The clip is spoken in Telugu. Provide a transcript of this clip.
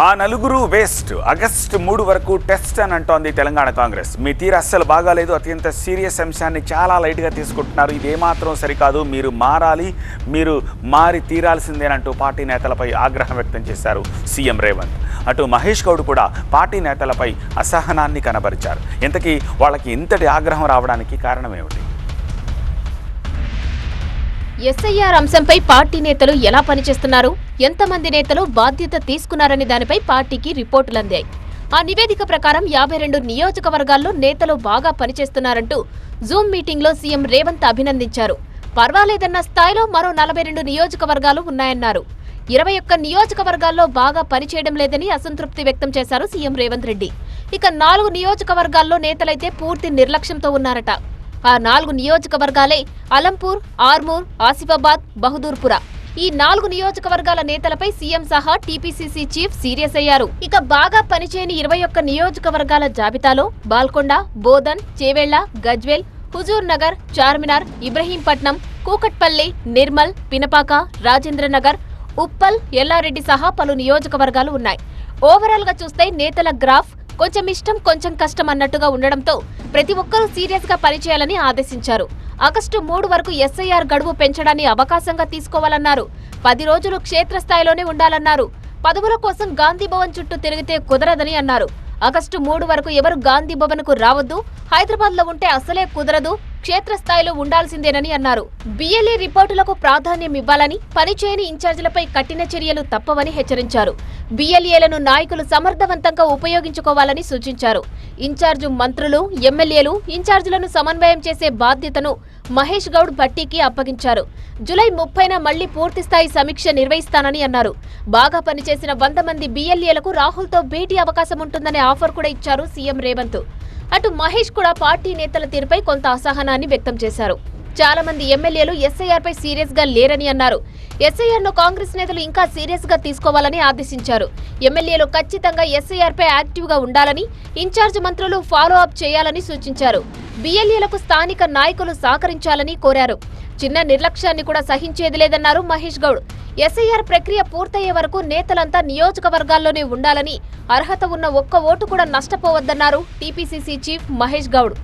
ఆ నలుగురు వేస్ట్. ఆగస్టు 3 వరకు టెస్ట్ అని అంటోంది తెలంగాణ కాంగ్రెస్. మీ తీరు అస్సలు బాగాలేదు, అత్యంత సీరియస్ అంశాన్ని చాలా లైట్గా తీసుకుంటున్నారు, ఇదేమాత్రం సరికాదు, మీరు మారాలి, మీరు మారి తీరాల్సిందేనంటూ పార్టీ నేతలపై ఆగ్రహం వ్యక్తం చేశారు సీఎం రేవంత్. అటు మహేష్ గౌడ్ కూడా పార్టీ నేతలపై అసహనాన్ని కనబరిచారు. ఇంతకీ వాళ్ళకి ఇంతటి ఆగ్రహం రావడానికి కారణం ఏమిటి? ఎస్ఐఆర్ అంశంపై పార్టీ నేతలు ఎలా పనిచేస్తున్నారు, ఎంతమంది నేతలు బాధ్యత తీసుకున్నారనే దానిపై పార్టీకి రిపోర్టులు అందాయి. ఆ నివేదిక ప్రకారం 52 నియోజకవర్గాల్లో నేతలు బాగా పనిచేస్తున్నారంటూ జూమ్ మీటింగ్లో సీఎం రేవంత్ అభినందించారు. పర్వాలేదన్న స్థాయిలో మరో 42 నియోజకవర్గాలు ఉన్నాయన్నారు. 21 నియోజకవర్గాల్లో బాగా పనిచేయడం లేదని అసంతృప్తి వ్యక్తం చేశారు సీఎం రేవంత్ రెడ్డి. ఇక 4 నియోజకవర్గాల్లో నేతలైతే పూర్తి నిర్లక్ష్యంతో ఉన్నారట. ఆ 4 నియోజకవర్గాలే అలంపూర్, ఆర్మూర్, ఆసిఫాబాద్, బహదూర్పుర. ఈ 4 నియోజకవర్గాల నేతలపై సీఎం సహా టీపీసీసీ చీఫ్ సీరియస్ అయ్యారు. ఇక బాగా పనిచేయని 21 నియోజకవర్గాల జాబితాలో బాల్కొండ, బోధన్, చేవెళ్ల, గజ్వేల్, హుజూర్ నగర్, చార్మినార్, ఇబ్రహీంపట్నం, కూకట్పల్లి, నిర్మల్, పినపాక, రాజేంద్రనగర్, ఉప్పల్, ఎల్లారెడ్డి సహా పలు నియోజకవర్గాలు ఉన్నాయి. ఓవరాల్ గా చూస్తే నేతల గ్రాఫ్ కొంచెం ఇష్టం కొంచెం కష్టం అన్నట్టుగా ఉండడంతో ప్రతి ఒక్కరూ సీరియస్ గా పనిచేయాలని ఆదేశించారు. ఆగస్టు 3 వరకు ఎస్ఐఆర్ గడువు పెంచడాన్ని అవకాశంగా తీసుకోవాలన్నారు. 10 రోజులు క్షేత్రస్థాయిలోనే ఉండాలన్నారు. పదవుల కోసం గాంధీ భవన్ చుట్టూ తిరిగితే కుదరదని అన్నారు. ఆగస్టు 3 వరకు ఎవరు గాంధీ భవన్ కు రావద్దు, హైదరాబాద్ లో ఉంటే అసలే కుదరదు, క్షేత్రస్థాయిలో ఉండాల్సిందేనని అన్నారు. బిఎల్ఏ రిపోర్టులకు ప్రాధాన్యం ఇవ్వాలని, పనిచేయని ఇన్ఛార్జీలపై కఠిన చర్యలు తప్పవని హెచ్చరించారు. బిఎల్ఏలను నాయకులు సమర్థవంతంగా ఉపయోగించుకోవాలని సూచించారు. ఇన్ఛార్జు మంత్రులు, ఎమ్మెల్యేలు, ఇన్ఛార్జీలను సమన్వయం చేసే బాధ్యతను మహేష్ గౌడ్ భట్టీకి అప్పగించారు. జూలై 30న మళ్లీ పూర్తిస్థాయి సమీక్ష నిర్వహిస్తానని అన్నారు. బాగా పనిచేసిన 100 మంది బిఎల్ఏలకు రాహుల్తో భేటీ అవకాశం ఉంటుందనే ఆఫర్ కూడా ఇచ్చారు సీఎం రేవంత్. అటు మహేష్ కూడా పార్టీ నేతల తీరుపై కొంత అసహనాన్ని వ్యక్తం చేశారు. చాలా మంది ఎమ్మెల్యేలు ఎస్ఐఆర్ పై సీరియస్ గా లేరని అన్నారు. ఎస్ఐఆర్ ను కాంగ్రెస్ నేతలు ఇంకా సీరియస్ గా తీసుకోవాలని ఆదేశించారు. ఎమ్మెల్యేలు ఖచ్చితంగా ఎస్ఐఆర్ పై యాక్టివ్ గా ఉండాలని, ఇన్ఛార్జ్ మంత్రులు ఫాలో అప్ చేయాలని సూచించారు. బిఎల్ఏలకు స్థానిక నాయకులు సహకరించాలని కోరారు. చిన్న నిర్లక్ష్యాన్ని కూడా సహించేది లేదన్నారు మహేష్ గౌడ్. ఎస్ఐఆర్ ప్రక్రియ పూర్తయ్యే వరకు నేతలంతా నియోజకవర్గాల్లోనే ఉండాలని, అర్హత ఉన్న ఒక్క ఓటు కూడా నష్టపోవద్దన్నారు టీపీసీసీ చీఫ్ మహేష్ గౌడ్.